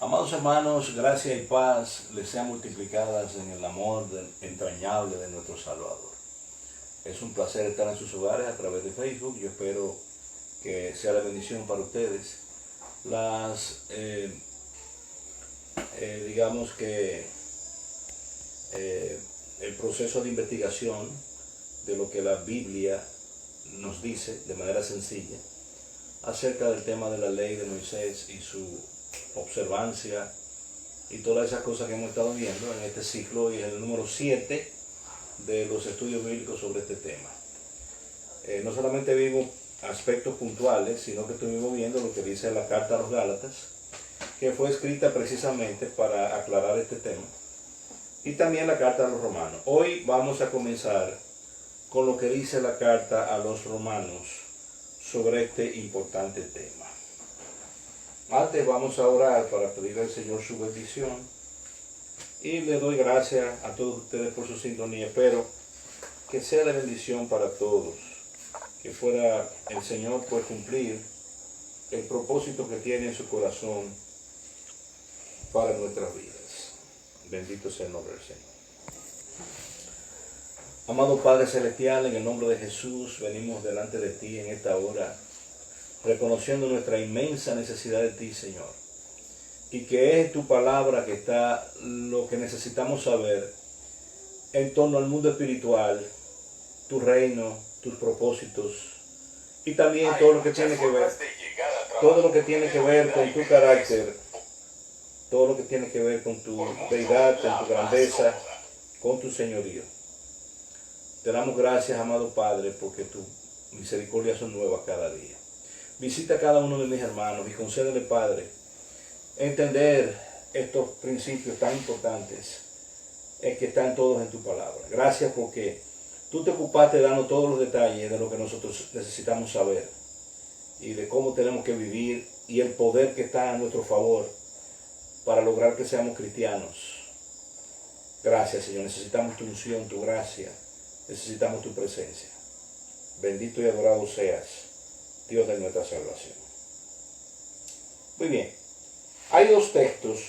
Amados hermanos, gracia y paz les sean multiplicadas en el amor entrañable de nuestro Salvador. Es un placer estar en sus hogares a través de Facebook. Yo espero que sea de bendición para ustedes. Digamos que el proceso de investigación de lo que la Biblia nos dice de manera sencilla acerca del tema de la ley de Moisés y su observancia y todas esas cosas que hemos estado viendo en este ciclo, y en el número 7 de los estudios bíblicos sobre este tema. No solamente vimos aspectos puntuales, sino que estuvimos viendo lo que dice la carta a los Gálatas, que fue escrita precisamente para aclarar este tema, y también la carta a los Romanos. Hoy vamos a comenzar con lo que dice la carta a los Romanos sobre este importante tema. Antes vamos a orar para pedirle al Señor su bendición, y le doy gracias a todos ustedes por su sintonía. Espero que sea de bendición para todos, que fuera el Señor por cumplir el propósito que tiene en su corazón para nuestras vidas. Bendito sea el nombre del Señor. Amado Padre Celestial, en el nombre de Jesús venimos delante de ti en esta hora, reconociendo nuestra inmensa necesidad de ti, Señor, y que es tu palabra que está lo que necesitamos saber en torno al mundo espiritual, tu reino, tus propósitos, y también todo lo que tiene que ver, con tu carácter, todo lo que tiene que ver con tu deidad, con tu grandeza, con tu señorío. Te damos gracias, amado Padre, porque tus misericordias son nuevas cada día. Visita a cada uno de mis hermanos y concédele, Padre, entender estos principios tan importantes que están todos en tu palabra. Gracias porque tú te ocupaste de darnos todos los detalles de lo que nosotros necesitamos saber y de cómo tenemos que vivir y el poder que está a nuestro favor para lograr que seamos cristianos. Gracias, Señor. Necesitamos tu unción, tu gracia. Necesitamos tu presencia. Bendito y adorado seas, Dios de nuestra salvación. Muy bien. Hay dos textos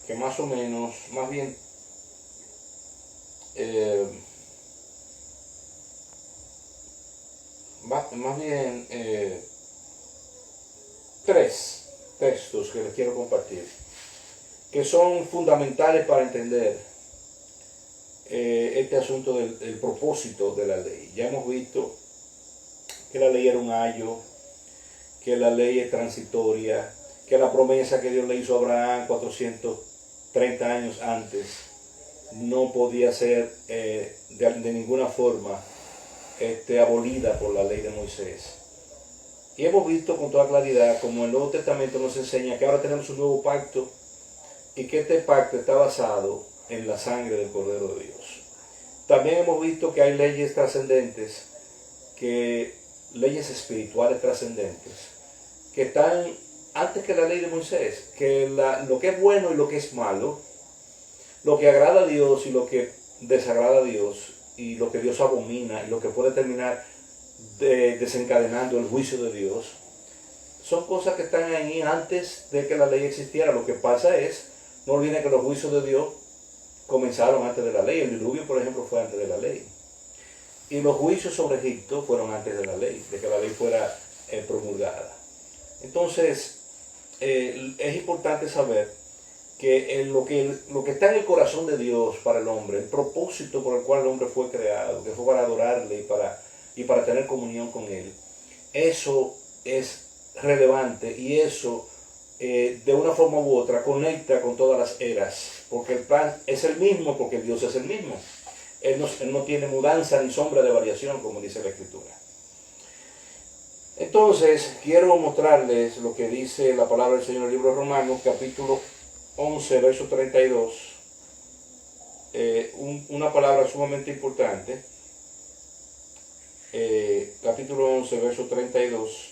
que más bien, tres textos que les quiero compartir, que son fundamentales para entender este asunto del propósito de la ley. Ya hemos visto que la ley era un ayo, que la ley es transitoria, que la promesa que Dios le hizo a Abraham 430 años antes no podía ser de ninguna forma abolida por la ley de Moisés. Y hemos visto con toda claridad como el Nuevo Testamento nos enseña que ahora tenemos un nuevo pacto, y que este pacto está basado en la sangre del Cordero de Dios. También hemos visto que hay leyes trascendentes, leyes espirituales trascendentes, que están antes que la ley de Moisés, que lo que es bueno y lo que es malo, lo que agrada a Dios y lo que desagrada a Dios, y lo que Dios abomina y lo que puede terminar desencadenando el juicio de Dios, son cosas que están ahí antes de que la ley existiera. Lo que pasa es, no olviden que los juicios de Dios comenzaron antes de la ley. El diluvio, por ejemplo, fue antes de la ley. Y los juicios sobre Egipto fueron antes de la ley, de que la ley fuera promulgada. Entonces, es importante saber que lo que está en el corazón de Dios para el hombre, el propósito por el cual el hombre fue creado, que fue para adorarle y para tener comunión con Él, eso es relevante, y eso de una forma u otra conecta con todas las eras, porque el plan es el mismo, porque Dios es el mismo. Él no tiene mudanza ni sombra de variación, como dice la Escritura. Entonces, quiero mostrarles lo que dice la palabra del Señor en el libro de Romanos, capítulo 11, verso 32. Una palabra sumamente importante. Capítulo 11, verso 32,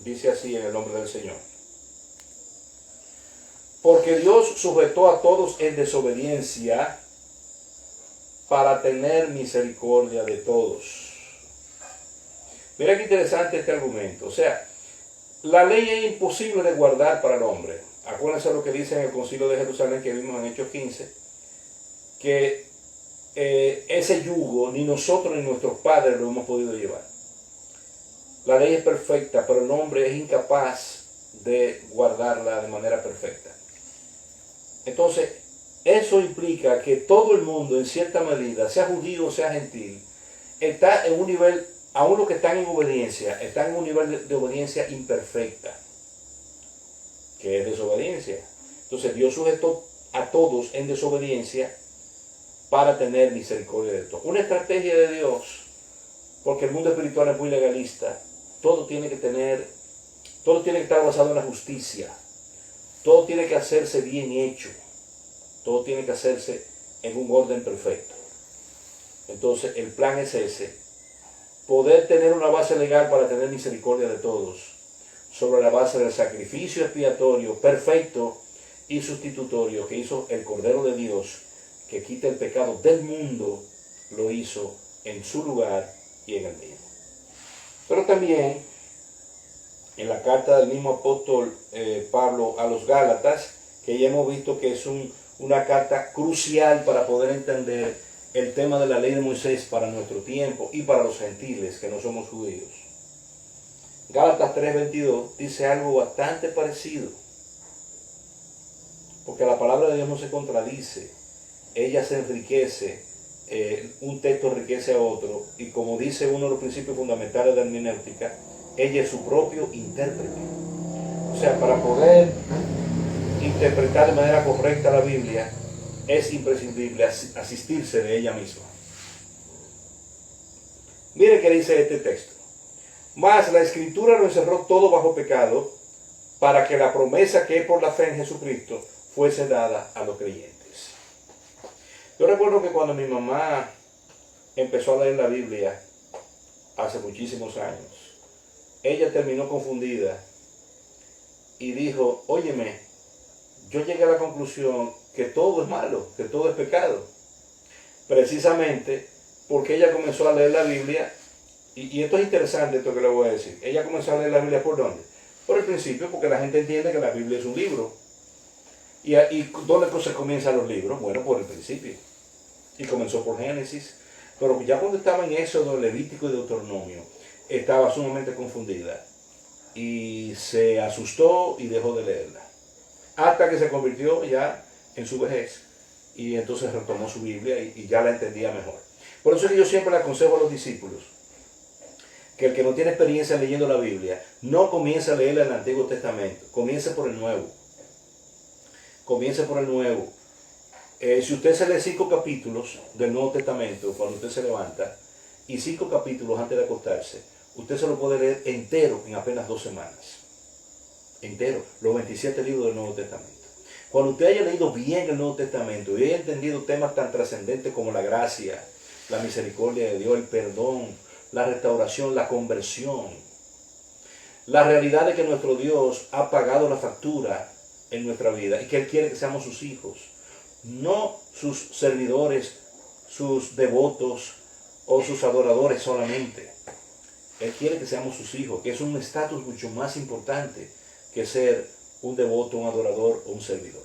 dice así en el nombre del Señor. Porque Dios sujetó a todos en desobediencia para tener misericordia de todos. Mira qué interesante este argumento. O sea, la ley es imposible de guardar para el hombre. acuérdense lo que dice en el Concilio de Jerusalén que vimos en Hechos 15, que ese yugo ni nosotros ni nuestros padres lo hemos podido llevar. La ley es perfecta, pero el hombre es incapaz de guardarla de manera perfecta. Entonces, eso implica que todo el mundo, en cierta medida, sea judío o sea gentil, está en un nivel, aún los que están en obediencia, están en un nivel de obediencia imperfecta, que es desobediencia. Entonces, Dios sujetó a todos en desobediencia para tener misericordia de todos. Una estrategia de Dios, porque el mundo espiritual es muy legalista, todo tiene que estar basado en la justicia, todo tiene que hacerse bien hecho, todo tiene que hacerse en un orden perfecto. Entonces el plan es ese, poder tener una base legal para tener misericordia de todos, sobre la base del sacrificio expiatorio perfecto y sustitutorio que hizo el Cordero de Dios, que quita el pecado del mundo, lo hizo en su lugar y en el mío. Pero también en la carta del mismo apóstol Pablo a los Gálatas, que ya hemos visto que es una carta crucial para poder entender el tema de la ley de Moisés para nuestro tiempo y para los gentiles que no somos judíos. Gálatas 3:22 dice algo bastante parecido, porque la palabra de Dios no se contradice, ella se enriquece, un texto enriquece a otro, y como dice uno de los principios fundamentales de la hermenéutica, ella es su propio intérprete. O sea, para poder interpretar de manera correcta la Biblia, es imprescindible asistirse de ella misma. Mire qué dice este texto. Mas la Escritura lo encerró todo bajo pecado, para que la promesa que es por la fe en Jesucristo fuese dada a los creyentes. Yo recuerdo que cuando mi mamá empezó a leer la Biblia, hace muchísimos años, ella terminó confundida y dijo, óyeme, yo llegué a la conclusión que todo es malo, que todo es pecado. Precisamente porque ella comenzó a leer la Biblia, y esto es interesante esto que le voy a decir, ella comenzó a leer la Biblia ¿por dónde? Por el principio, porque la gente entiende que la Biblia es un libro. ¿Y dónde se comienzan los libros? Bueno, por el principio. Y comenzó por Génesis. Pero ya cuando estaba en Éxodo, Levítico y Deuteronomio, estaba sumamente confundida. Y se asustó y dejó de leerla. Hasta que se convirtió ya en su vejez. Y entonces retomó su Biblia y ya la entendía mejor. Por eso es que yo siempre le aconsejo a los discípulos que el que no tiene experiencia leyendo la Biblia, no comience a leerla en el Antiguo Testamento. Comience por el Nuevo. Comience por el Nuevo. Si usted se lee 5 capítulos del Nuevo Testamento cuando usted se levanta, y 5 capítulos antes de acostarse, usted se lo puede leer entero en apenas 2 semanas. Entero, los 27 libros del Nuevo Testamento. Cuando usted haya leído bien el Nuevo Testamento y haya entendido temas tan trascendentes como la gracia, la misericordia de Dios, el perdón, la restauración, la conversión, la realidad de que nuestro Dios ha pagado la factura en nuestra vida y que Él quiere que seamos sus hijos, no sus servidores, sus devotos o sus adoradores solamente. Él quiere que seamos sus hijos, que es un estatus mucho más importante que ser un devoto, un adorador o un servidor.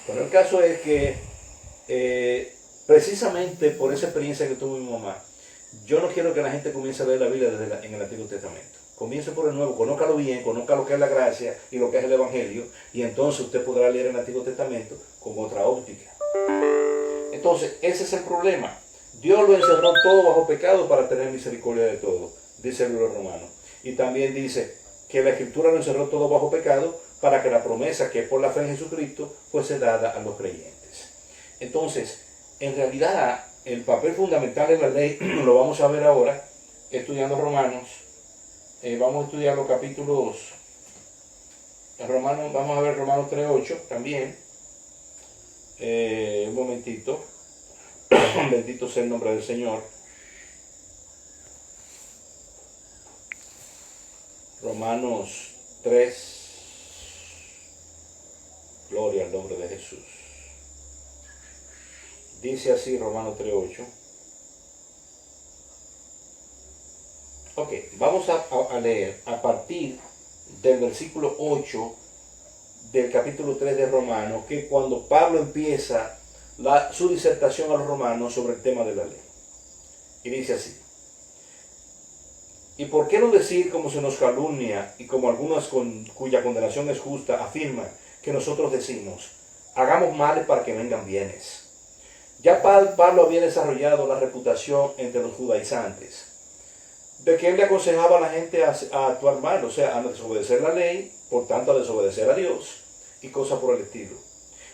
Pero el caso es que precisamente por esa experiencia que tuvo mi mamá, yo no quiero que la gente comience a leer la Biblia en el Antiguo Testamento. Comience por el Nuevo, conózcalo bien, conozca lo que es la gracia y lo que es el Evangelio, y entonces usted podrá leer el Antiguo Testamento con otra óptica. Entonces, ese es el problema. Dios lo encerró todo bajo pecado para tener misericordia de todo, dice el libro romano. Y también dice que la Escritura lo encerró todo bajo pecado para que la promesa que es por la fe en Jesucristo fuese dada a los creyentes. Entonces, en realidad, el papel fundamental de la ley lo vamos a ver ahora estudiando Romanos. Vamos a estudiar los capítulos Romanos, vamos a ver Romanos 3:8 también. Un momentito. Bendito sea el nombre del Señor. Romanos 3. Gloria al nombre de Jesús. Dice así Romanos 3:8. Ok, vamos a leer a partir del versículo 8 del capítulo 3 de Romanos, que cuando Pablo empieza su disertación a los romanos sobre el tema de la ley. Y dice así: ¿y por qué no decir, como se nos calumnia y como algunos cuya condenación es justa afirman que nosotros decimos, hagamos males para que vengan bienes? Ya Pablo había desarrollado la reputación entre los judaizantes de que él le aconsejaba a la gente a actuar mal, o sea, a desobedecer la ley, por tanto a desobedecer a Dios y cosas por el estilo.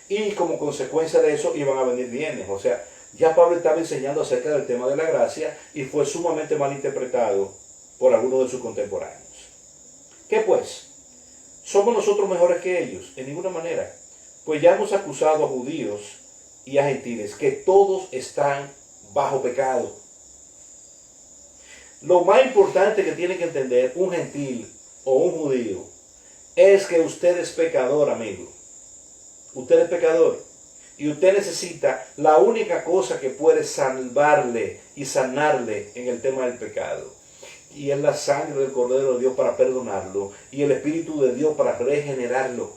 Y como consecuencia de eso iban a venir bienes, o sea, ya Pablo estaba enseñando acerca del tema de la gracia y fue sumamente mal interpretado por algunos de sus contemporáneos. ¿Qué pues? ¿Somos nosotros mejores que ellos? En ninguna manera. Pues ya hemos acusado a judíos y a gentiles que todos están bajo pecado. Lo más importante que tiene que entender un gentil o un judío es que usted es pecador, amigo. Usted es pecador. Y usted necesita la única cosa que puede salvarle y sanarle en el tema del pecado. Y es la sangre del Cordero de Dios para perdonarlo. Y el Espíritu de Dios para regenerarlo.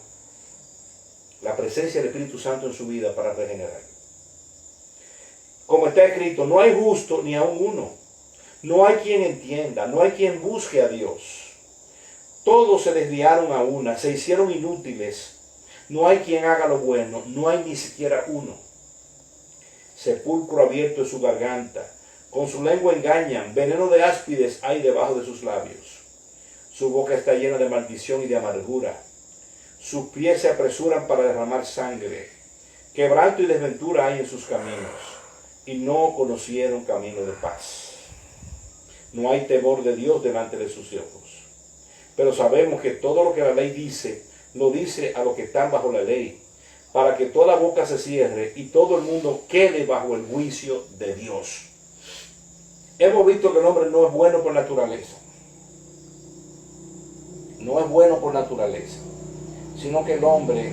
La presencia del Espíritu Santo en su vida para regenerarlo. Como está escrito, no hay justo ni aun uno. No hay quien entienda, no hay quien busque a Dios. Todos se desviaron a una, se hicieron inútiles. No hay quien haga lo bueno, no hay ni siquiera uno. Sepulcro abierto en su garganta, con su lengua engañan, veneno de áspides hay debajo de sus labios. Su boca está llena de maldición y de amargura. Sus pies se apresuran para derramar sangre. Quebranto y desventura hay en sus caminos, y no conocieron camino de paz. No hay temor de Dios delante de sus ojos. Pero sabemos que todo lo que la ley dice, lo dice a los que están bajo la ley, para que toda boca se cierre y todo el mundo quede bajo el juicio de Dios. Hemos visto que el hombre no es bueno por naturaleza. No es bueno por naturaleza, sino que el hombre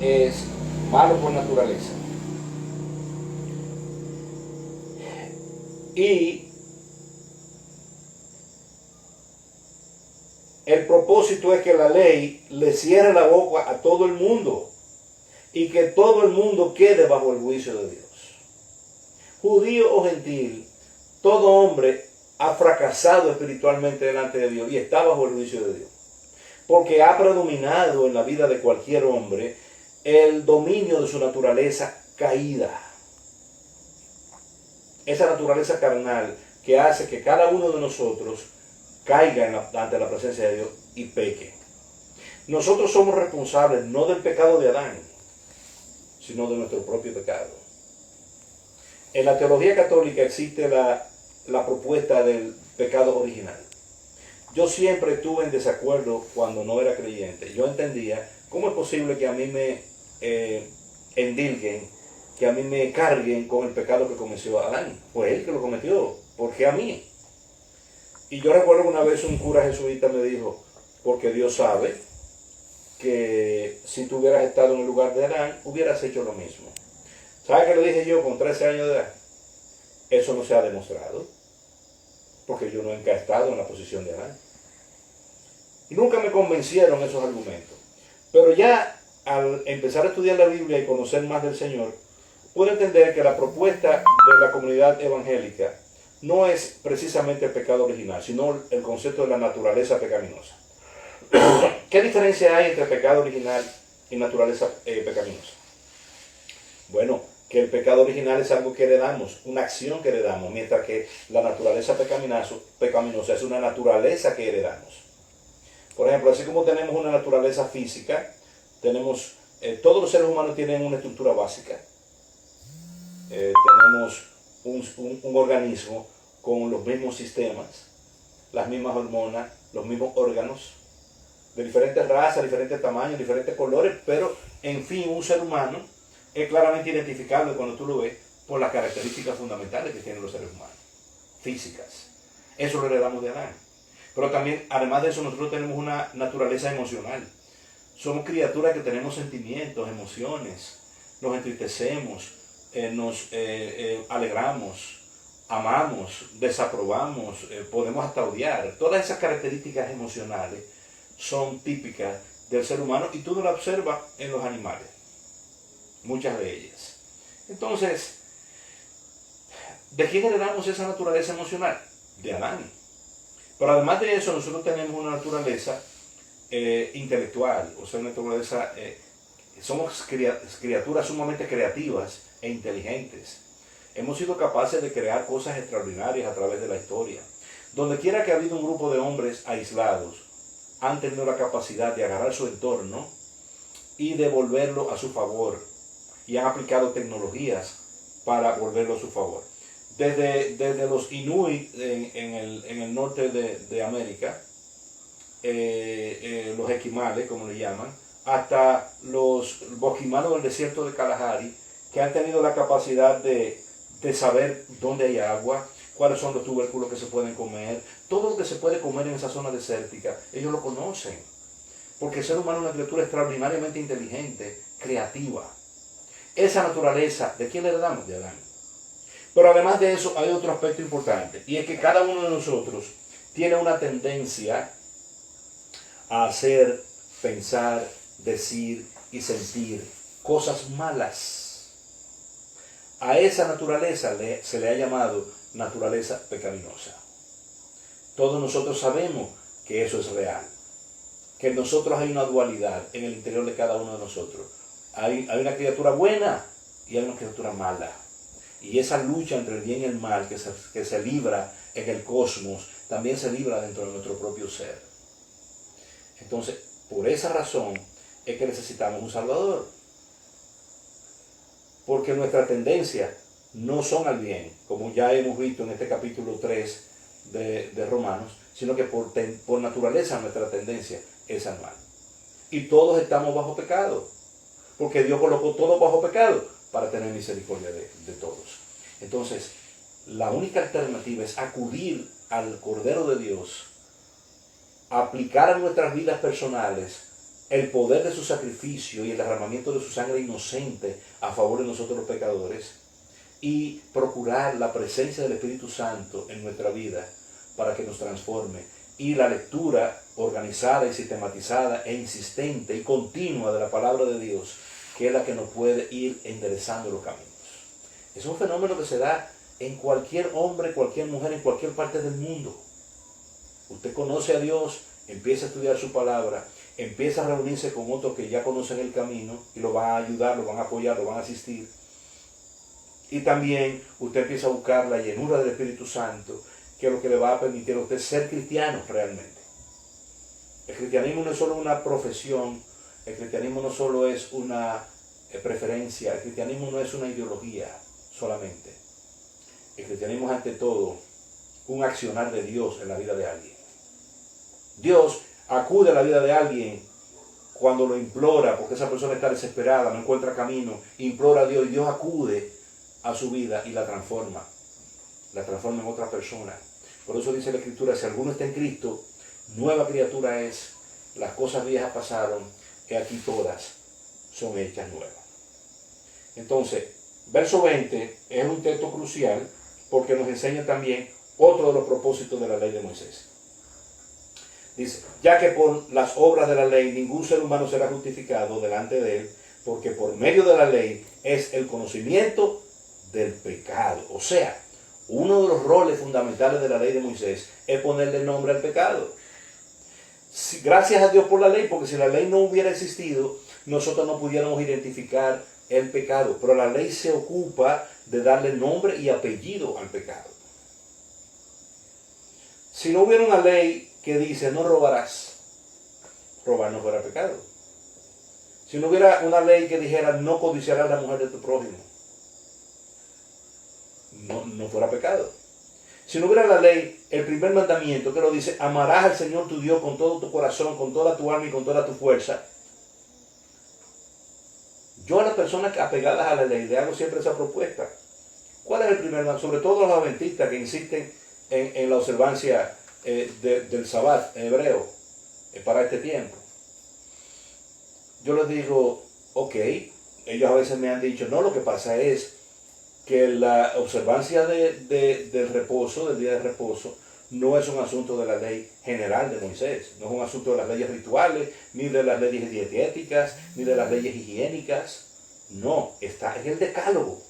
es malo por naturaleza. Y el propósito es que la ley le cierre la boca a todo el mundo y que todo el mundo quede bajo el juicio de Dios. Judío o gentil, todo hombre ha fracasado espiritualmente delante de Dios y está bajo el juicio de Dios. Porque ha predominado en la vida de cualquier hombre el dominio de su naturaleza caída. Esa naturaleza carnal que hace que cada uno de nosotros caiga ante la presencia de Dios y peque. Nosotros somos responsables no del pecado de Adán, sino de nuestro propio pecado. En la teología católica existe la propuesta del pecado original. Yo siempre estuve en desacuerdo cuando no era creyente. Yo entendía cómo es posible que a mí me endilguen, que a mí me carguen con el pecado que cometió Adán. Fue él que lo cometió, ¿por qué a mí? Y yo recuerdo que una vez un cura jesuita me dijo, porque Dios sabe que si tú hubieras estado en el lugar de Adán, hubieras hecho lo mismo. ¿Sabes qué le dije yo con 13 años de edad? Eso no se ha demostrado, porque yo nunca he estado en la posición de Adán. Y nunca me convencieron esos argumentos. Pero ya al empezar a estudiar la Biblia y conocer más del Señor, pude entender que la propuesta de la comunidad evangélica no es precisamente el pecado original, sino el concepto de la naturaleza pecaminosa. ¿Qué diferencia hay entre pecado original y naturaleza pecaminosa? Bueno, que el pecado original es algo que heredamos, una acción que heredamos, mientras que la naturaleza pecaminosa es una naturaleza que heredamos. Por ejemplo, así como tenemos una naturaleza física, todos los seres humanos tienen una estructura básica. Tenemos un organismo con los mismos sistemas, las mismas hormonas, los mismos órganos, de diferentes razas, diferentes tamaños, diferentes colores, pero en fin, un ser humano es claramente identificable cuando tú lo ves por las características fundamentales que tienen los seres humanos, físicas. Eso lo heredamos de Adán. Pero también, además de eso, nosotros tenemos una naturaleza emocional. Somos criaturas que tenemos sentimientos, emociones, nos entristecemos, nos alegramos, amamos, desaprobamos, podemos hasta odiar. Todas esas características emocionales son típicas del ser humano y tú no la observas en los animales, muchas de ellas. Entonces, ¿de quién heredamos esa naturaleza emocional? De Adán. Pero además de eso, nosotros tenemos una naturaleza intelectual, o sea, una naturaleza, somos criaturas sumamente creativas e inteligentes. Hemos sido capaces de crear cosas extraordinarias a través de la historia. Donde quiera que ha habido un grupo de hombres aislados, han tenido la capacidad de agarrar su entorno y devolverlo a su favor. Y han aplicado tecnologías para volverlo a su favor. Desde los Inuit en el norte de América, los esquimales, como le llaman, hasta los bosquimanos del desierto de Kalahari, que han tenido la capacidad de saber dónde hay agua, cuáles son los tubérculos que se pueden comer, todo lo que se puede comer en esa zona desértica, ellos lo conocen. Porque el ser humano es una criatura extraordinariamente inteligente, creativa. Esa naturaleza, ¿de quién le heredamos? De Adán. Pero además de eso hay otro aspecto importante, y es que cada uno de nosotros tiene una tendencia a hacer, pensar, decir y sentir cosas malas. A esa naturaleza se le ha llamado naturaleza pecaminosa. Todos nosotros sabemos que eso es real, que en nosotros hay una dualidad en el interior de cada uno de nosotros. Hay una criatura buena y hay una criatura mala. Y esa lucha entre el bien y el mal que se libra en el cosmos, también se libra dentro de nuestro propio ser. Entonces, por esa razón es que necesitamos un Salvador. Porque nuestras tendencias no son al bien, como ya hemos visto en este capítulo 3 de Romanos, sino que por naturaleza nuestra tendencia es al mal. Y todos estamos bajo pecado, porque Dios colocó todo bajo pecado para tener misericordia de todos. Entonces, la única alternativa es acudir al Cordero de Dios, aplicar a nuestras vidas personales el poder de su sacrificio y el derramamiento de su sangre inocente a favor de nosotros los pecadores, y procurar la presencia del Espíritu Santo en nuestra vida para que nos transforme, y la lectura organizada y sistematizada e insistente y continua de la palabra de Dios, que es la que nos puede ir enderezando los caminos. Es un fenómeno que se da en cualquier hombre, cualquier mujer, en cualquier parte del mundo. Usted conoce a Dios, empieza a estudiar su palabra, empieza a reunirse con otros que ya conocen el camino y lo van a ayudar, lo van a apoyar, lo van a asistir. Y también usted empieza a buscar la llenura del Espíritu Santo, que es lo que le va a permitir a usted ser cristiano realmente. El cristianismo no es solo una profesión, el cristianismo no solo es una preferencia, el cristianismo no es una ideología solamente. El cristianismo es ante todo un accionar de Dios en la vida de alguien. Dios acude a la vida de alguien cuando lo implora, porque esa persona está desesperada, no encuentra camino, implora a Dios y Dios acude a su vida y la transforma en otra persona. Por eso dice la Escritura, si alguno está en Cristo, nueva criatura es, las cosas viejas pasaron, que aquí todas son hechas nuevas. Entonces, verso 20 es un texto crucial porque nos enseña también otro de los propósitos de la ley de Moisés. Dice, ya que por las obras de la ley ningún ser humano será justificado delante de él, porque por medio de la ley es el conocimiento del pecado. O sea, uno de los roles fundamentales de la ley de Moisés es ponerle nombre al pecado. Gracias a Dios por la ley, porque si la ley no hubiera existido, nosotros no pudiéramos identificar el pecado. Pero la ley se ocupa de darle nombre y apellido al pecado. Si no hubiera una ley que dice no robarás, robar no fuera pecado. Si no hubiera una ley que dijera no codiciarás la mujer de tu prójimo, no fuera pecado. Si no hubiera la ley, el primer mandamiento que lo dice, amarás al Señor tu Dios con todo tu corazón, con toda tu alma y con toda tu fuerza. Yo a las personas apegadas a la ley le hago siempre esa propuesta. ¿Cuál es el primer mandamiento? Sobre todo los adventistas que insisten en la observancia del Sabbat en hebreo para este tiempo. Yo les digo, ok, ellos a veces me han dicho, no, lo que pasa es que la observancia del reposo, del día de reposo, no es un asunto de la ley general de Moisés, no es un asunto de las leyes rituales, ni de las leyes dietéticas, ni de las leyes higiénicas. No, está en el decálogo.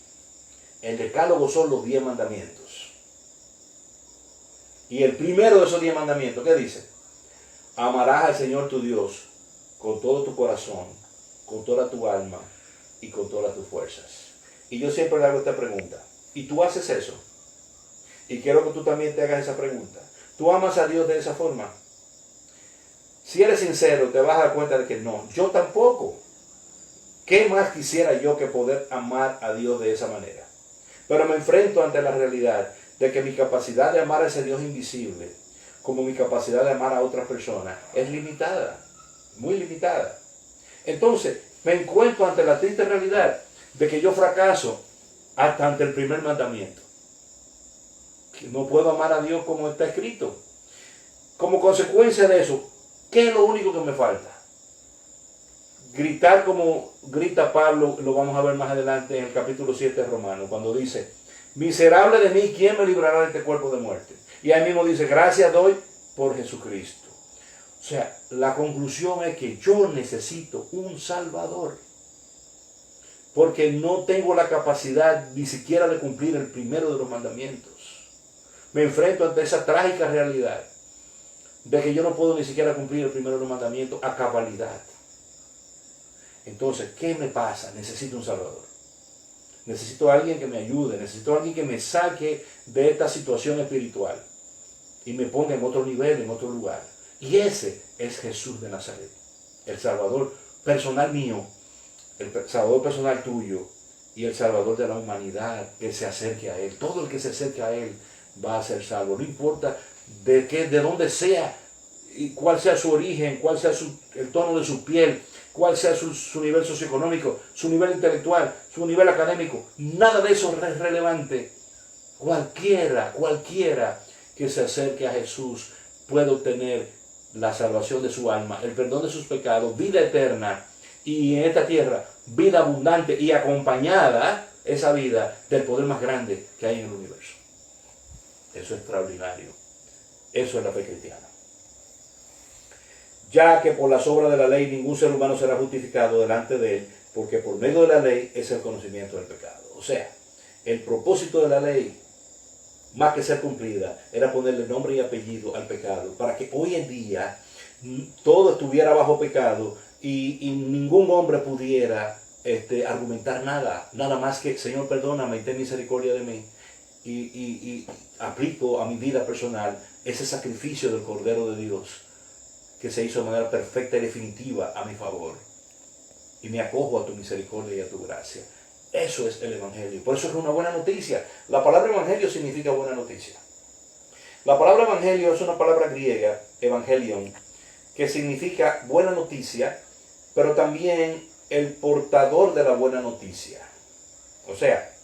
El decálogo son los 10 mandamientos. Y el primero de esos 10 mandamientos, ¿qué dice? Amarás al Señor tu Dios con todo tu corazón, con toda tu alma y con todas tus fuerzas. Y yo siempre le hago esta pregunta. ¿Y tú haces eso? Y quiero que tú también te hagas esa pregunta. ¿Tú amas a Dios de esa forma? Si eres sincero, te vas a dar cuenta de que no. Yo tampoco. ¿Qué más quisiera yo que poder amar a Dios de esa manera? Pero me enfrento ante la realidad de que mi capacidad de amar a ese Dios invisible, como mi capacidad de amar a otras personas, es limitada. Muy limitada. Entonces, me encuentro ante la triste realidad de que yo fracaso hasta ante el primer mandamiento. No puedo amar a Dios como está escrito. Como consecuencia de eso, ¿qué es lo único que me falta? Gritar como grita Pablo, lo vamos a ver más adelante en el capítulo 7 de Romanos, cuando dice, miserable de mí, ¿quién me librará de este cuerpo de muerte? Y ahí mismo dice, gracias doy por Jesucristo. O sea, la conclusión es que yo necesito un Salvador. Porque no tengo la capacidad ni siquiera de cumplir el primero de los mandamientos. Me enfrento ante esa trágica realidad de que yo no puedo ni siquiera cumplir el primero de los mandamientos a cabalidad. Entonces, ¿qué me pasa? Necesito un Salvador. Necesito a alguien que me ayude, necesito a alguien que me saque de esta situación espiritual y me ponga en otro nivel, en otro lugar. Y ese es Jesús de Nazaret, el Salvador personal mío, el Salvador personal tuyo y el Salvador de la humanidad que se acerque a Él. Todo el que se acerque a Él va a ser salvo. No importa de dónde sea, y cuál sea su origen, cuál sea el tono de su piel, cuál sea su nivel socioeconómico, su nivel intelectual, su nivel académico. Nada de eso es relevante. Cualquiera que se acerque a Jesús puede obtener la salvación de su alma, el perdón de sus pecados, vida eterna y en esta tierra vida abundante y acompañada esa vida del poder más grande que hay en el universo. Eso es extraordinario. Eso es la fe cristiana. Ya que por las obras de la ley ningún ser humano será justificado delante de él, porque por medio de la ley es el conocimiento del pecado. O sea, el propósito de la ley, más que ser cumplida, era ponerle nombre y apellido al pecado, para que hoy en día todo estuviera bajo pecado y ningún hombre pudiera argumentar nada más que, Señor, perdóname y ten misericordia de mí, y aplico a mi vida personal ese sacrificio del Cordero de Dios, que se hizo de manera perfecta y definitiva a mi favor, y me acojo a tu misericordia y a tu gracia. Eso es el Evangelio. Por eso es una buena noticia. La palabra Evangelio significa buena noticia. La palabra Evangelio es una palabra griega, Evangelion, que significa buena noticia, pero también el portador de la buena noticia. O sea,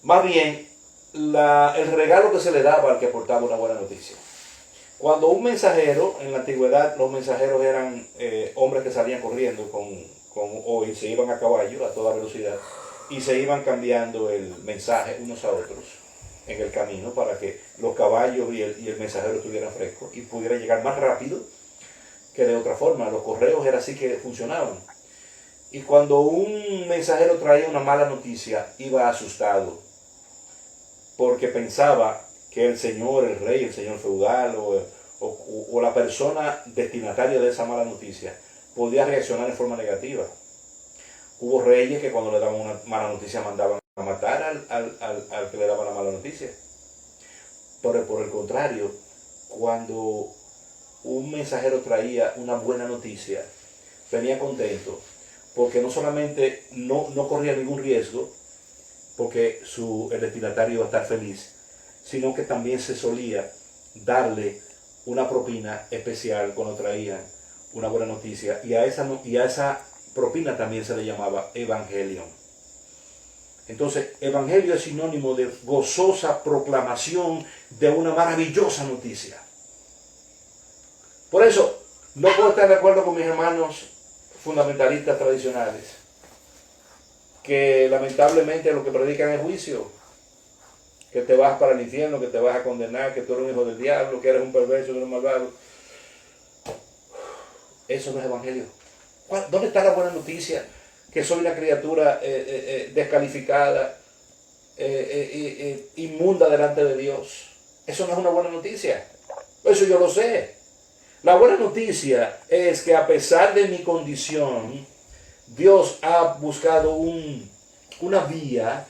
más bien, el regalo que se le daba al que portaba una buena noticia. Cuando un mensajero, en la antigüedad los mensajeros eran hombres que salían corriendo y se iban a caballo a toda velocidad y se iban cambiando el mensaje unos a otros en el camino para que los caballos y el mensajero estuvieran frescos y pudiera llegar más rápido que de otra forma. Los correos era así que funcionaban. Y cuando un mensajero traía una mala noticia, iba asustado porque pensaba que el señor, el rey, el señor feudal o la persona destinataria de esa mala noticia podía reaccionar en forma negativa. Hubo reyes que cuando le daban una mala noticia mandaban a matar al que le daba la mala noticia. Pero por el contrario, cuando un mensajero traía una buena noticia, venía contento, porque no solamente no corría ningún riesgo, porque el destinatario iba a estar feliz, sino que también se solía darle una propina especial cuando traían una buena noticia, y a esa propina también se le llamaba Evangelion. Entonces, Evangelio es sinónimo de gozosa proclamación de una maravillosa noticia. Por eso, no puedo estar de acuerdo con mis hermanos fundamentalistas tradicionales, que lamentablemente lo que predican es juicio. que te vas para el infierno, que te vas a condenar, que tú eres un hijo del diablo, que eres un perverso, que eres un malvado. Eso no es evangelio. ¿Dónde está la buena noticia? Que soy una criatura descalificada, inmunda delante de Dios. Eso no es una buena noticia. Eso yo lo sé. La buena noticia es que a pesar de mi condición, Dios ha buscado una vía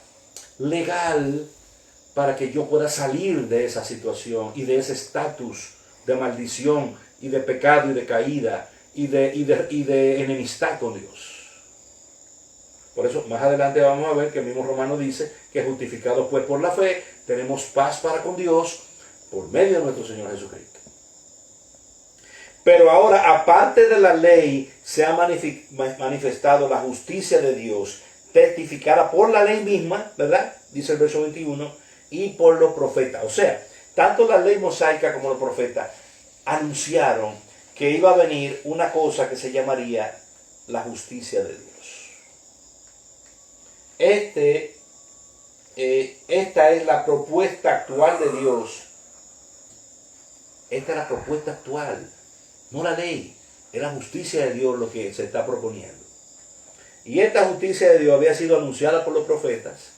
legal para que yo pueda salir de esa situación y de ese estatus de maldición y de pecado y de caída y de enemistad con Dios. Por eso más adelante vamos a ver que el mismo Romano dice que justificados pues por la fe tenemos paz para con Dios por medio de nuestro Señor Jesucristo. Pero ahora, aparte de la ley, se ha manifestado la justicia de Dios, testificada por la ley misma, ¿verdad? Dice el verso 21, y por los profetas. O sea, tanto la ley mosaica como los profetas anunciaron que iba a venir una cosa que se llamaría la justicia de Dios. Esta es la propuesta actual de Dios. Esta es la propuesta actual. No la ley, es la justicia de Dios lo que se está proponiendo. Y esta justicia de Dios había sido anunciada por los profetas.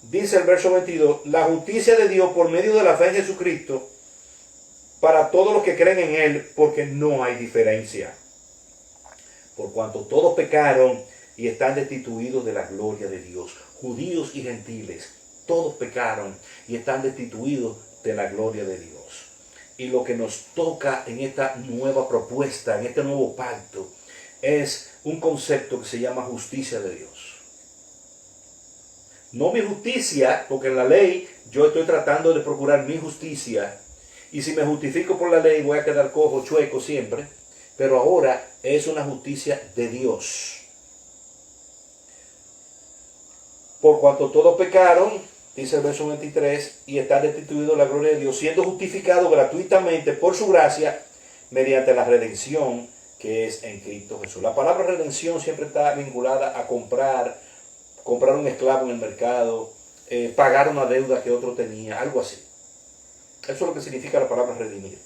Dice el verso 22, la justicia de Dios por medio de la fe en Jesucristo para todos los que creen en Él, porque no hay diferencia. Por cuanto todos pecaron y están destituidos de la gloria de Dios. Judíos y gentiles, todos pecaron y están destituidos de la gloria de Dios. Y lo que nos toca en esta nueva propuesta, en este nuevo pacto, es un concepto que se llama justicia de Dios. No mi justicia, porque en la ley yo estoy tratando de procurar mi justicia, y si me justifico por la ley voy a quedar cojo, chueco siempre, pero ahora es una justicia de Dios. Por cuanto todos pecaron, dice el verso 23, y están destituidos de la gloria de Dios, siendo justificados gratuitamente por su gracia, mediante la redención que es en Cristo Jesús. La palabra redención siempre está vinculada a comprar un esclavo en el mercado, pagar una deuda que otro tenía, algo así. Eso es lo que significa la palabra redimir.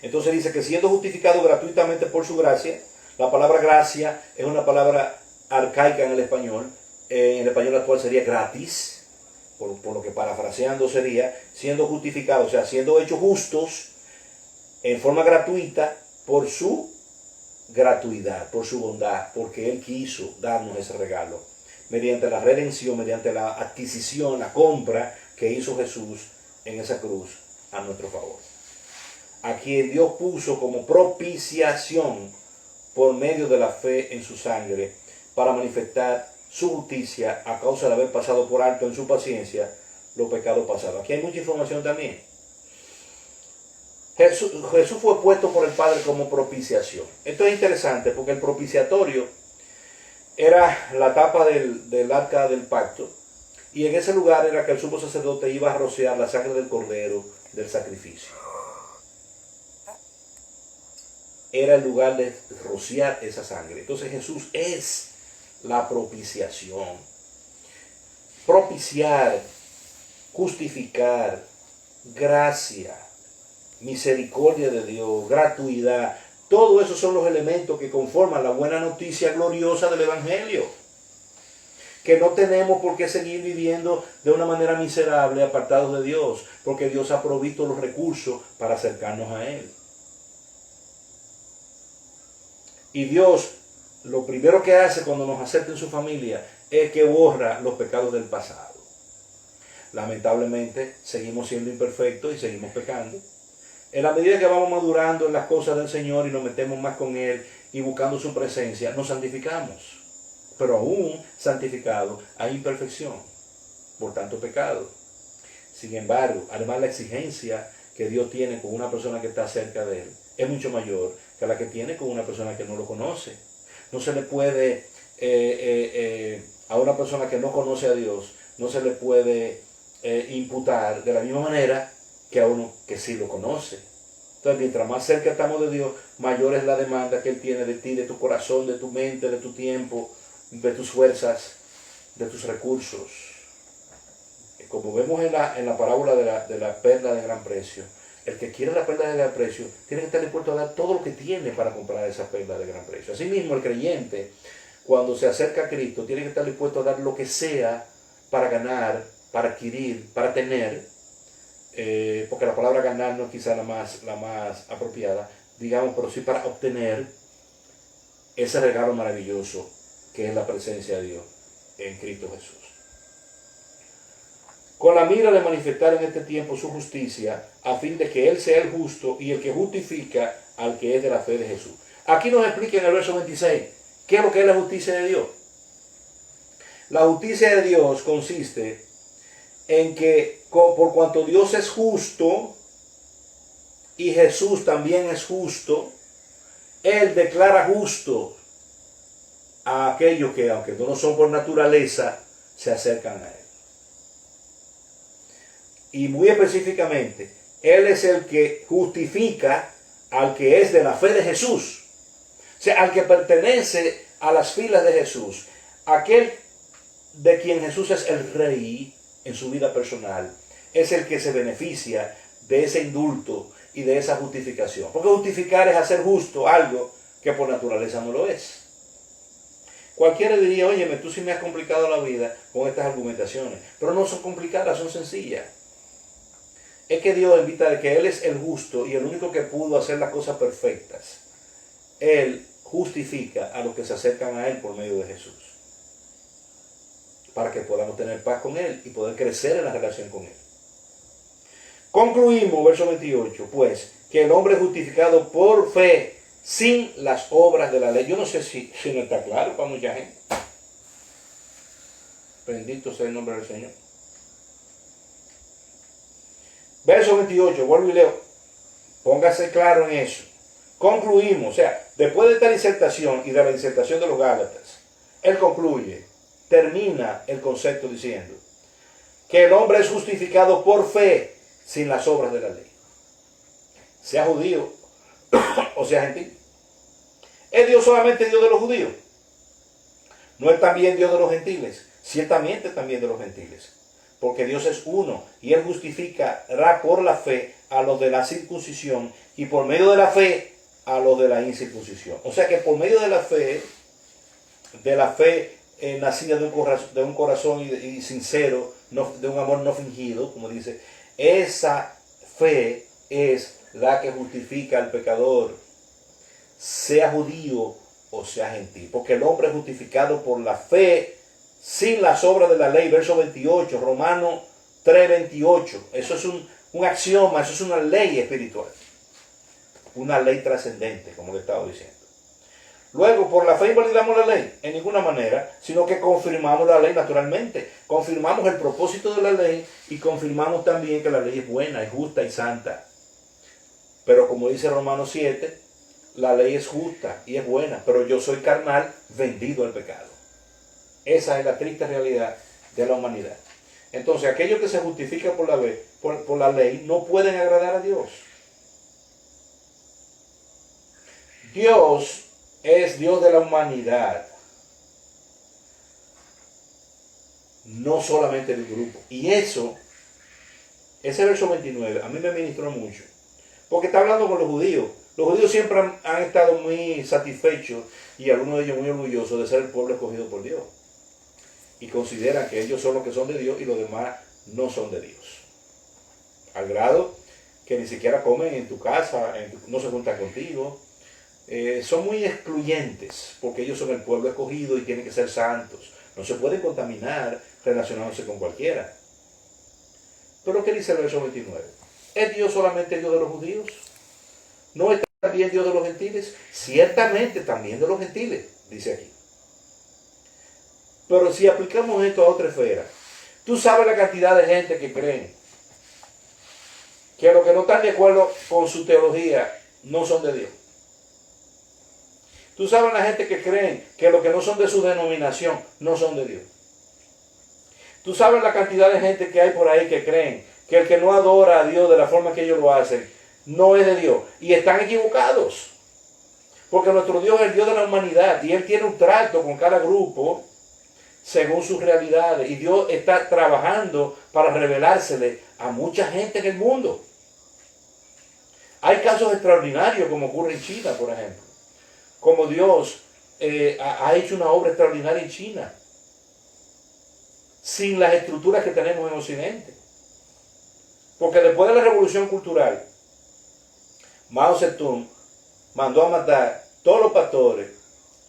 Entonces dice que siendo justificado gratuitamente por su gracia, la palabra gracia es una palabra arcaica en el español actual sería gratis, por lo que parafraseando sería, siendo justificado, o sea, siendo hechos justos en forma gratuita por su gratuidad, por su bondad, porque Él quiso darnos ese regalo, mediante la redención, mediante la adquisición, la compra que hizo Jesús en esa cruz a nuestro favor. A quien Dios puso como propiciación por medio de la fe en su sangre, para manifestar su justicia a causa de haber pasado por alto en su paciencia los pecados pasados. Aquí hay mucha información también. Jesús fue puesto por el Padre como propiciación. Esto es interesante porque el propiciatorio era la tapa del arca del pacto, y en ese lugar era que el sumo sacerdote iba a rociar la sangre del cordero del sacrificio. Era el lugar de rociar esa sangre. Entonces Jesús es la propiciación. Propiciar, justificar, gracia, misericordia de Dios, gratuidad. Todo eso son los elementos que conforman la buena noticia gloriosa del Evangelio. Que no tenemos por qué seguir viviendo de una manera miserable, apartados de Dios, porque Dios ha provisto los recursos para acercarnos a Él. Y Dios, lo primero que hace cuando nos acerca en su familia es que borra los pecados del pasado. Lamentablemente seguimos siendo imperfectos y seguimos pecando. En la medida que vamos madurando en las cosas del Señor y nos metemos más con Él y buscando su presencia, nos santificamos. Pero aún santificado hay imperfección, por tanto pecado. Sin embargo, además la exigencia que Dios tiene con una persona que está cerca de Él es mucho mayor que la que tiene con una persona que no lo conoce. No se le puede, a una persona que no conoce a Dios, no se le puede imputar de la misma manera que a uno que sí lo conoce. Entonces, mientras más cerca estamos de Dios, mayor es la demanda que Él tiene de ti, de tu corazón, de tu mente, de tu tiempo, de tus fuerzas. de tus recursos. Como vemos en la parábola de la perla de gran precio, el que quiere la perla de gran precio tiene que estar dispuesto a dar todo lo que tiene para comprar esa perla de gran precio. Asimismo, el creyente, cuando se acerca a Cristo, tiene que estar dispuesto a dar lo que sea para ganar, para adquirir, para tener, porque la palabra ganar no es quizá la más apropiada, digamos, pero sí para obtener ese regalo maravilloso que es la presencia de Dios en Cristo Jesús. Con la mira de manifestar en este tiempo su justicia, a fin de que Él sea el justo y el que justifica al que es de la fe de Jesús. Aquí nos explica en el verso 26, ¿qué es lo que es la justicia de Dios? La justicia de Dios consiste en que por cuanto Dios es justo y Jesús también es justo, Él declara justo a aquellos que, aunque no son por naturaleza, se acercan a Él. Y muy específicamente, Él es el que justifica al que es de la fe de Jesús. O sea, al que pertenece a las filas de Jesús. Aquel de quien Jesús es el rey en su vida personal, es el que se beneficia de ese indulto y de esa justificación. Porque justificar es hacer justo algo que por naturaleza no lo es. Cualquiera diría, óyeme, tú sí me has complicado la vida con estas argumentaciones. Pero no son complicadas, son sencillas. Es que Dios invita a que Él es el justo y el único que pudo hacer las cosas perfectas. Él justifica a los que se acercan a Él por medio de Jesús, para que podamos tener paz con Él y poder crecer en la relación con Él. Concluimos, verso 28, pues, que el hombre es justificado por fe, sin las obras de la ley. Yo no sé si no está claro para mucha gente. Bendito sea el nombre del Señor. Verso 28, vuelvo y leo. Póngase claro en eso. Concluimos, o sea, después de esta disertación y de la disertación de los Gálatas, él concluye, termina el concepto diciendo que el hombre es justificado por fe sin las obras de la ley. Sea judío o sea gentil. ¿Es Dios solamente Dios de los judíos? ¿No es también Dios de los gentiles? Ciertamente también de los gentiles. Porque Dios es uno y Él justificará por la fe a los de la circuncisión y por medio de la fe a los de la incircuncisión. O sea que por medio de la fe nacida de un corazón y sincero, de un amor no fingido, como dice, esa fe es la que justifica al pecador, sea judío o sea gentil. Porque el hombre es justificado por la fe sin las obras de la ley. Verso 28, Romanos 3:28. Eso es un axioma, eso es una ley espiritual. Una ley trascendente, como le estaba diciendo. Luego, por la fe invalidamos la ley, en ninguna manera, sino que confirmamos la ley naturalmente. Confirmamos el propósito de la ley y confirmamos también que la ley es buena, es justa y santa. Pero como dice Romanos 7, la ley es justa y es buena, pero yo soy carnal, vendido al pecado. Esa es la triste realidad de la humanidad. Entonces, aquellos que se justifican por la ley no pueden agradar a Dios. Dios es Dios de la humanidad, no solamente del grupo. Y ese verso 29, a mí me ministró mucho, porque está hablando con los judíos. Los judíos siempre han estado muy satisfechos y algunos de ellos muy orgullosos de ser el pueblo escogido por Dios. Y consideran que ellos son los que son de Dios y los demás no son de Dios. Al grado que ni siquiera comen en tu casa, no se juntan contigo. Son muy excluyentes porque ellos son el pueblo escogido y tienen que ser santos. No se pueden contaminar relacionándose con cualquiera. Pero ¿qué dice el verso 29? ¿Es Dios solamente Dios de los judíos? ¿No es también Dios de los gentiles? Ciertamente también de los gentiles, dice aquí. Pero si aplicamos esto a otra esfera, tú sabes la cantidad de gente que creen que los que no están de acuerdo con su teología no son de Dios. Tú sabes la gente que creen que los que no son de su denominación no son de Dios. Tú sabes la cantidad de gente que hay por ahí que creen que el que no adora a Dios de la forma que ellos lo hacen no es de Dios. Y están equivocados. Porque nuestro Dios es el Dios de la humanidad y Él tiene un trato con cada grupo según sus realidades. Y Dios está trabajando para revelársele a mucha gente en el mundo. Hay casos extraordinarios como ocurre en China, por ejemplo. Como Dios ha hecho una obra extraordinaria en China, sin las estructuras que tenemos en Occidente. Porque después de la Revolución Cultural, Mao Zedong mandó a matar todos los pastores,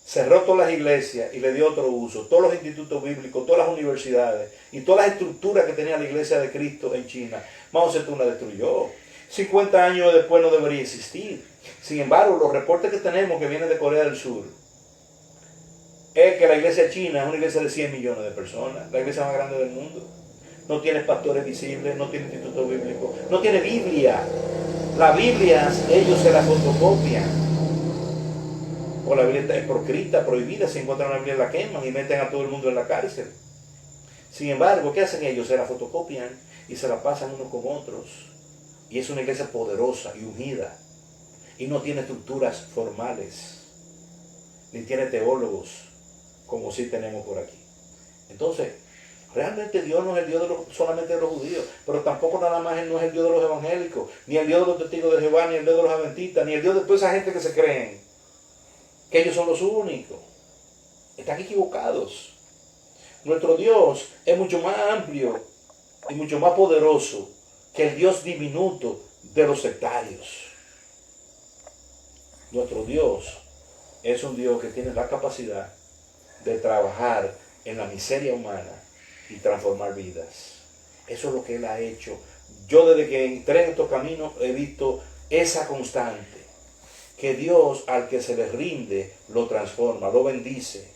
cerró todas las iglesias y le dio otro uso, todos los institutos bíblicos, todas las universidades y todas las estructuras que tenía la iglesia de Cristo en China. Mao Zedong la destruyó. 50 años después no debería existir. Sin embargo, los reportes que tenemos que vienen de Corea del Sur es que la iglesia china es una iglesia de 100 millones de personas, la iglesia más grande del mundo. No tiene pastores visibles, no tiene instituto bíblico, no tiene Biblia. Las Biblias ellos se las fotocopian. O la Biblia está proscrita, prohibida, si encuentran una Biblia la queman y meten a todo el mundo en la cárcel. Sin embargo, ¿qué hacen ellos? Se la fotocopian y se la pasan unos con otros. Y es una iglesia poderosa y ungida. Y no tiene estructuras formales, ni tiene teólogos, como sí tenemos por aquí. Entonces, realmente Dios no es el Dios solamente de los judíos, pero tampoco nada más no es el Dios de los evangélicos, ni el Dios de los testigos de Jehová, ni el Dios de los adventistas, ni el Dios de toda esa gente que se creen que ellos son los únicos. Están equivocados. Nuestro Dios es mucho más amplio y mucho más poderoso que el Dios diminuto de los sectarios. Nuestro Dios es un Dios que tiene la capacidad de trabajar en la miseria humana y transformar vidas. Eso es lo que Él ha hecho. Yo desde que entré en estos caminos he visto esa constante, que Dios al que se le rinde lo transforma, lo bendice,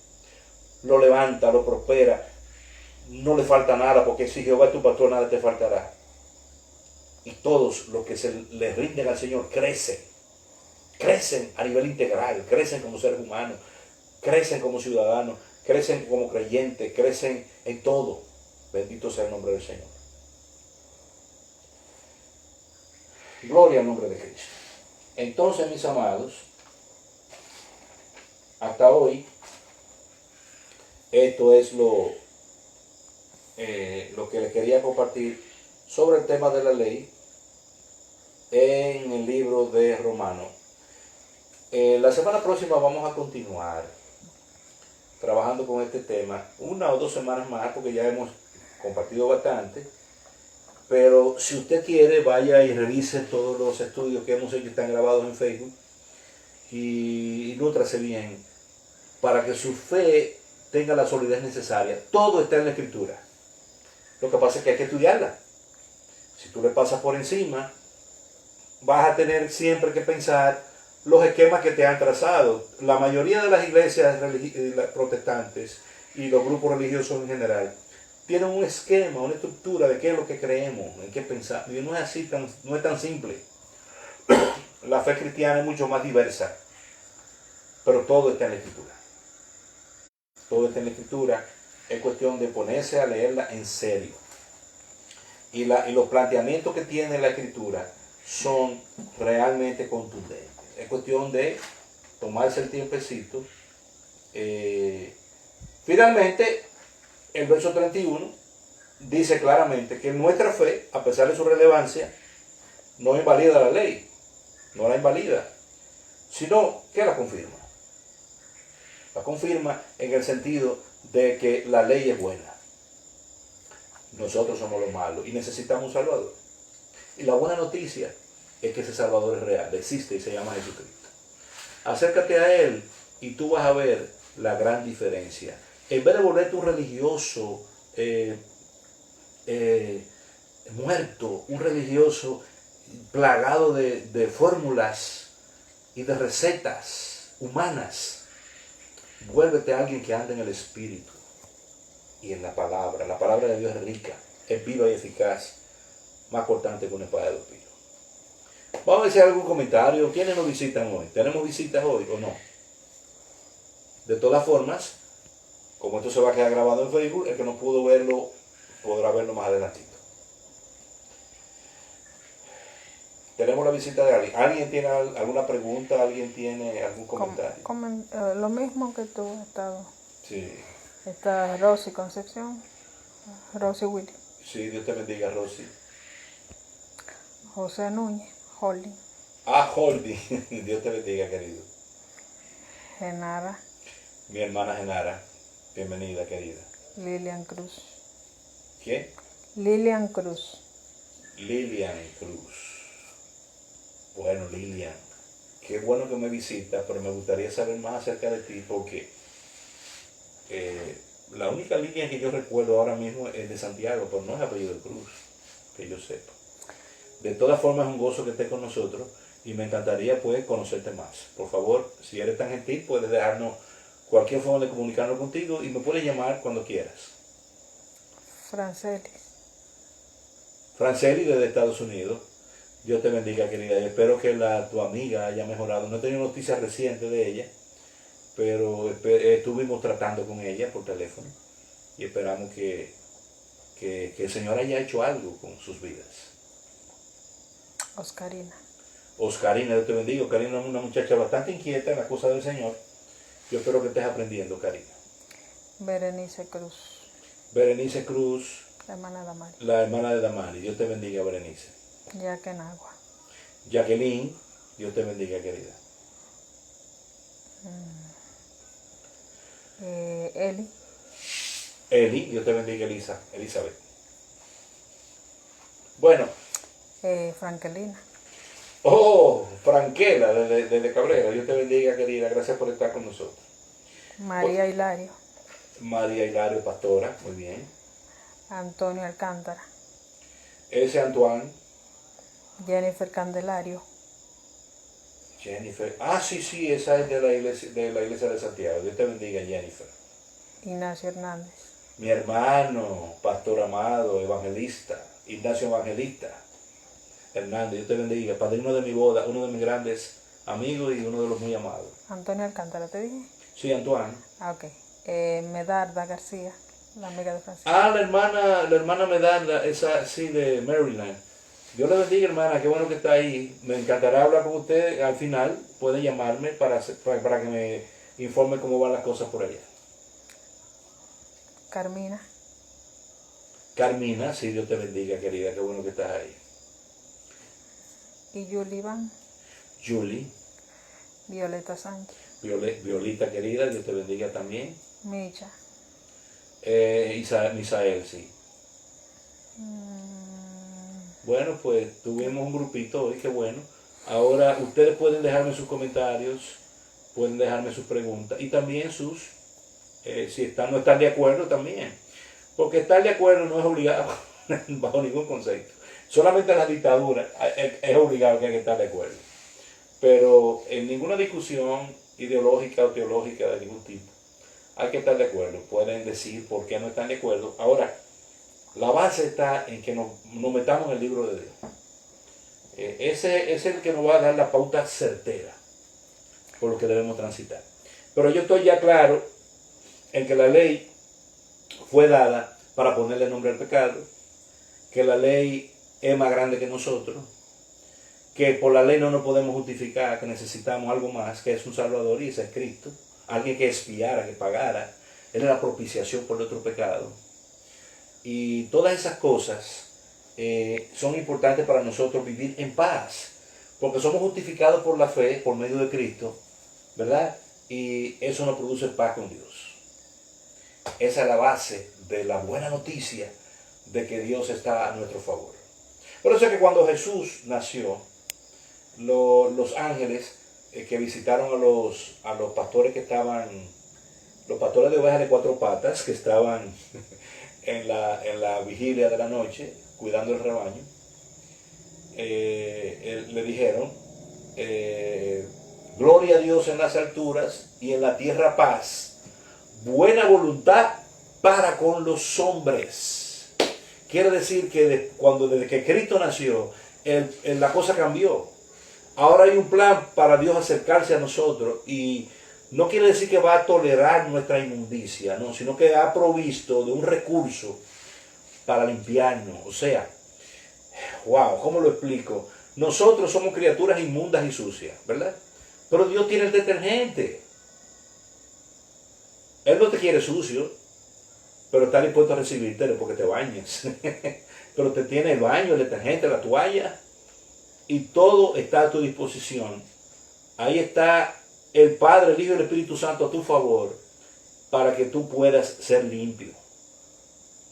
lo levanta, lo prospera. No le falta nada, porque si Jehová es tu pastor, nada te faltará. Y todos los que se le rinden al Señor crecen a nivel integral, crecen como seres humanos, crecen como ciudadanos, crecen como creyentes, crecen en todo. Bendito sea el nombre del Señor. Gloria al nombre de Cristo. Entonces, mis amados, hasta hoy, esto es lo que les quería compartir sobre el tema de la ley en el libro de Romanos. La semana próxima vamos a continuar trabajando con este tema, 1 o 2 semanas más, porque ya hemos compartido bastante. Pero si usted quiere, vaya y revise todos los estudios que hemos hecho, que están grabados en Facebook, y nútrase bien para que su fe tenga la solidez necesaria. Todo está en la Escritura. Lo que pasa es que hay que estudiarla. Si tú le pasas por encima, vas a tener siempre que pensar los esquemas que te han trazado. La mayoría de las iglesias protestantes y los grupos religiosos en general tienen un esquema, una estructura de qué es lo que creemos, en qué pensamos. Y no es así, no es tan simple. La fe cristiana es mucho más diversa, pero todo está en la Escritura. Todo está en la Escritura. Es cuestión de ponerse a leerla en serio. Y los planteamientos que tiene la Escritura son realmente contundentes. Es cuestión de tomarse el tiempecito. Finalmente, el verso 31 dice claramente que nuestra fe, a pesar de su relevancia, no invalida la ley, no la invalida, sino que la confirma. La confirma en el sentido de que la ley es buena. Nosotros somos los malos y necesitamos un Salvador. Y la buena noticia es que ese Salvador es real, existe y se llama Jesucristo. Acércate a Él y tú vas a ver la gran diferencia. En vez de volverte un religioso muerto, un religioso plagado de fórmulas y de recetas humanas, vuélvete a alguien que anda en el Espíritu y en la palabra. La palabra de Dios es rica, es viva y eficaz, más cortante que una espada de dos filos. Vamos a ver si hay algún comentario. ¿Quiénes nos visitan hoy? ¿Tenemos visitas hoy o no? De todas formas, como esto se va a quedar grabado en Facebook, el que no pudo verlo podrá verlo más adelantito. Tenemos la visita de alguien. ¿Alguien tiene alguna pregunta? ¿Alguien tiene algún comentario? Lo mismo que tú has estado. Sí. Está Rosy Concepción, Rosy Willy, Sí, Dios te bendiga, Rosy. José Núñez, Holly, Holdy, Dios te bendiga, querido. Genara, Mi hermana Genara, bienvenida, querida. Lilian Cruz. ¿Quién? Lilian Cruz. Lilian Cruz. Bueno, Lilian, qué bueno que me visitas, pero me gustaría saber más acerca de ti porque la única Lilian que yo recuerdo ahora mismo es de Santiago, pero no es apellido Cruz, que yo sepa. De todas formas es un gozo que estés con nosotros y me encantaría pues conocerte más. Por favor, si eres tan gentil, puedes dejarnos cualquier forma de comunicarnos contigo y me puedes llamar cuando quieras. Francelis. Franceli desde Estados Unidos. Dios te bendiga, querida. Y espero que tu amiga haya mejorado. No he tenido noticias recientes de ella, pero estuvimos tratando con ella por teléfono y esperamos que el Señor haya hecho algo con sus vidas. Oscarina. Oscarina, Dios te bendiga. Oscarina es una muchacha bastante inquieta en la cosa del Señor. Yo espero que estés aprendiendo, Karina. Berenice Cruz. Berenice Cruz, La hermana de Damari. la hermana de Damari. Dios te bendiga, Berenice. Yaquenagua. Jacqueline, Dios te bendiga, querida. Eli. Eli, Dios te bendiga, Elizabeth. Bueno, Frankelina. Franquela, desde Cabrera. Dios te bendiga, querida. Gracias por estar con nosotros. María Hilario. María Hilario, pastora. Muy bien. Antonio Alcántara. Ese Antoine. Jennifer Candelario. Jennifer. Sí, esa es de la iglesia de Santiago. Dios te bendiga, Jennifer. Ignacio Hernández. Mi hermano, pastor amado, evangelista, Ignacio Evangelista Hernández, Dios te bendiga, padrino de mi boda, uno de mis grandes amigos y uno de los muy amados. Antonio Alcántara, ¿te dije? Sí, Antoine. Ok. Medarda García, la amiga de Francisco. La hermana Medarda, esa sí, de Maryland. Dios le bendiga, hermana, qué bueno que está ahí. Me encantará hablar con usted al final. Puede llamarme para que me informe cómo van las cosas por allá. Carmina. Carmina, sí, Dios te bendiga, querida, qué bueno que estás ahí. Y Yulivan. Julie. Violeta Sánchez. Violita, querida, Dios te bendiga también. Micha. Misael, sí. Bueno, pues tuvimos un grupito hoy, qué bueno. Ahora ustedes pueden dejarme sus comentarios, pueden dejarme sus preguntas y también sus, si no están de acuerdo también. Porque estar de acuerdo no es obligado bajo ningún concepto. Solamente en la dictadura es obligado que hay que estar de acuerdo. Pero en ninguna discusión ideológica o teológica de ningún tipo hay que estar de acuerdo. Pueden decir por qué no están de acuerdo. Ahora, la base está en que nos metamos en el libro de Dios. Ese es el que nos va a dar la pauta certera por lo que debemos transitar. Pero yo estoy ya claro en que la ley fue dada para ponerle nombre al pecado, que la ley es más grande que nosotros, que por la ley no nos podemos justificar, que necesitamos algo más, que es un Salvador y ese es Cristo, alguien que expiara, que pagara. Él es la propiciación por nuestro pecado. Y todas esas cosas son importantes para nosotros vivir en paz, porque somos justificados por la fe, por medio de Cristo, ¿verdad? Y eso nos produce paz con Dios. Esa es la base de la buena noticia de que Dios está a nuestro favor. Por eso es que cuando Jesús nació, los ángeles que visitaron a los pastores que estaban, los pastores de ovejas de 4 patas que estaban en la vigilia de la noche, cuidando el rebaño, le dijeron, gloria a Dios en las alturas y en la tierra paz, buena voluntad para con los hombres. Quiere decir que desde que Cristo nació, la cosa cambió. Ahora hay un plan para Dios acercarse a nosotros y no quiere decir que va a tolerar nuestra inmundicia, no, sino que ha provisto de un recurso para limpiarnos. O sea, wow, ¿cómo lo explico? Nosotros somos criaturas inmundas y sucias, ¿verdad? Pero Dios tiene el detergente. Él no te quiere sucio, pero está dispuesto a recibirte porque te bañes. Pero te tiene el baño, el detergente, la toalla, y todo está a tu disposición. Ahí está el Padre, el Hijo y el Espíritu Santo a tu favor para que tú puedas ser limpio,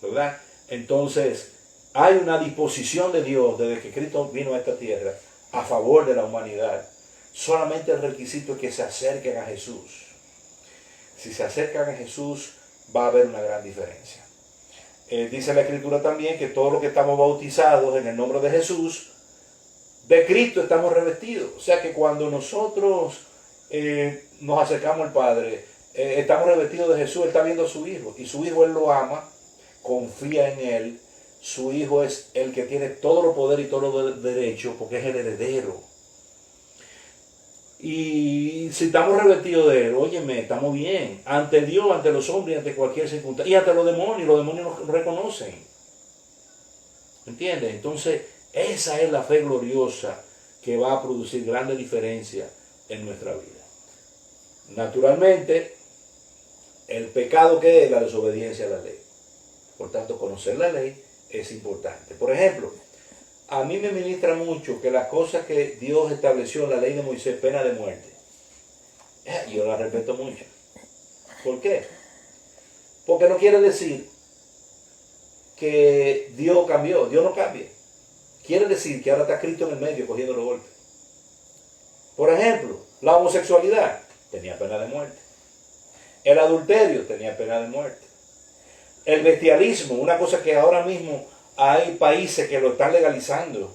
¿verdad? Entonces, hay una disposición de Dios desde que Cristo vino a esta tierra a favor de la humanidad. Solamente el requisito es que se acerquen a Jesús. Si se acercan a Jesús, va a haber una gran diferencia. Dice la Escritura también que todos los que estamos bautizados en el nombre de Jesús, de Cristo estamos revestidos. O sea que cuando nosotros nos acercamos al Padre, estamos revestidos de Jesús. Él está viendo a su Hijo, y su Hijo Él lo ama, confía en Él. Su Hijo es el que tiene todo el poder y todo el derecho, porque es el heredero. Y si estamos revestidos de Él, óyeme, estamos bien. Ante Dios, ante los hombres, y ante cualquier circunstancia. Y ante los demonios nos reconocen. ¿Entiendes? Entonces, esa es la fe gloriosa que va a producir grandes diferencias en nuestra vida. Naturalmente, el pecado que es la desobediencia a la ley. Por tanto, conocer la ley es importante. Por ejemplo, a mí me ministra mucho que las cosas que Dios estableció en la ley de Moisés, pena de muerte, yo la respeto mucho. ¿Por qué? Porque no quiere decir que Dios cambió. Dios no cambia. Quiere decir que ahora está Cristo en el medio cogiendo los golpes. Por ejemplo, la homosexualidad tenía pena de muerte. El adulterio tenía pena de muerte. El bestialismo, una cosa que ahora mismo hay países que lo están legalizando.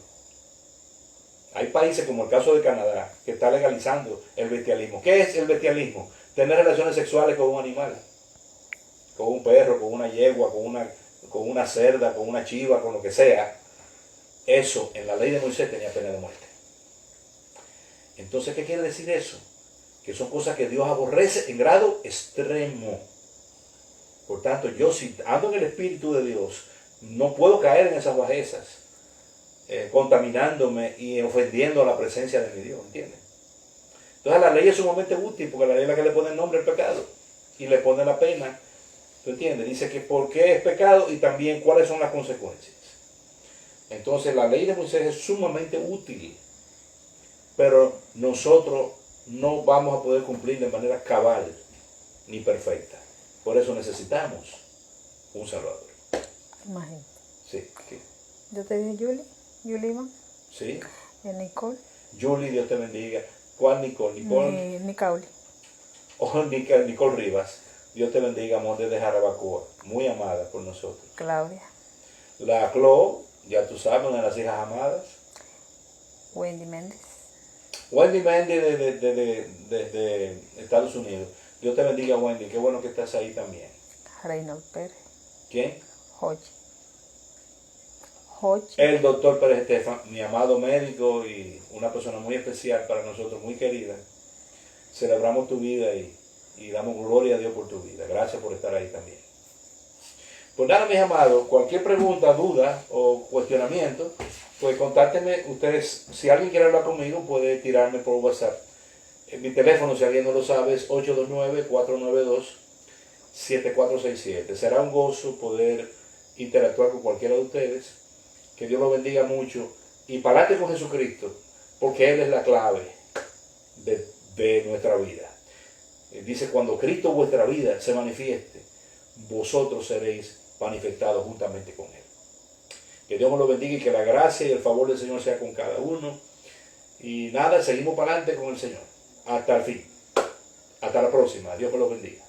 Hay países como el caso de Canadá que está legalizando el bestialismo. ¿Qué es el bestialismo? Tener relaciones sexuales con un animal. Con un perro, con una yegua, con una cerda, con una chiva, con lo que sea. Eso en la ley de Moisés tenía pena de muerte. Entonces, ¿qué quiere decir eso? Que son cosas que Dios aborrece en grado extremo. Por tanto, yo si ando en el Espíritu de Dios, no puedo caer en esas bajezas, contaminándome y ofendiendo a la presencia de mi Dios, ¿entiendes? Entonces la ley es sumamente útil, porque la ley es la que le pone el nombre al pecado y le pone la pena, ¿tú entiendes? Dice que por qué es pecado y también cuáles son las consecuencias. Entonces la ley de Moisés es sumamente útil, pero nosotros no vamos a poder cumplir de manera cabal ni perfecta. Por eso necesitamos un Salvador. Imagínate. Sí. ¿Qué? Yo te dije Julie Iván. Sí. Y Nicole. Julie, Dios te bendiga. ¿Cuál Nicole? Nicole. Nicauli. Oh, Nicole Rivas. Dios te bendiga, amor, desde Jarabacoa. Muy amada por nosotros. Claudia. La Clo, ya tú sabes, una de las hijas amadas. Wendy Méndez. Wendy Méndez desde Estados Unidos. Dios te bendiga, Wendy. Qué bueno que estás ahí también. Reynold Pérez. ¿Quién? Hochi. El doctor Pérez Estefan, mi amado médico y una persona muy especial para nosotros, muy querida. Celebramos tu vida y damos gloria a Dios por tu vida. Gracias por estar ahí también. Pues nada, mis amados, cualquier pregunta, duda o cuestionamiento, pues contáctenme. Ustedes, si alguien quiere hablar conmigo, puede tirarme por WhatsApp. Mi teléfono, si alguien no lo sabe, es 829-492-7467. Será un gozo poder interactuar con cualquiera de ustedes. Que Dios los bendiga mucho. Y para adelante con Jesucristo, porque Él es la clave de nuestra vida. Dice, cuando Cristo vuestra vida se manifieste, vosotros seréis manifestados juntamente con Él. Que Dios me lo bendiga y que la gracia y el favor del Señor sea con cada uno. Y nada, seguimos para adelante con el Señor. Hasta el fin. Hasta la próxima. Dios me lo bendiga.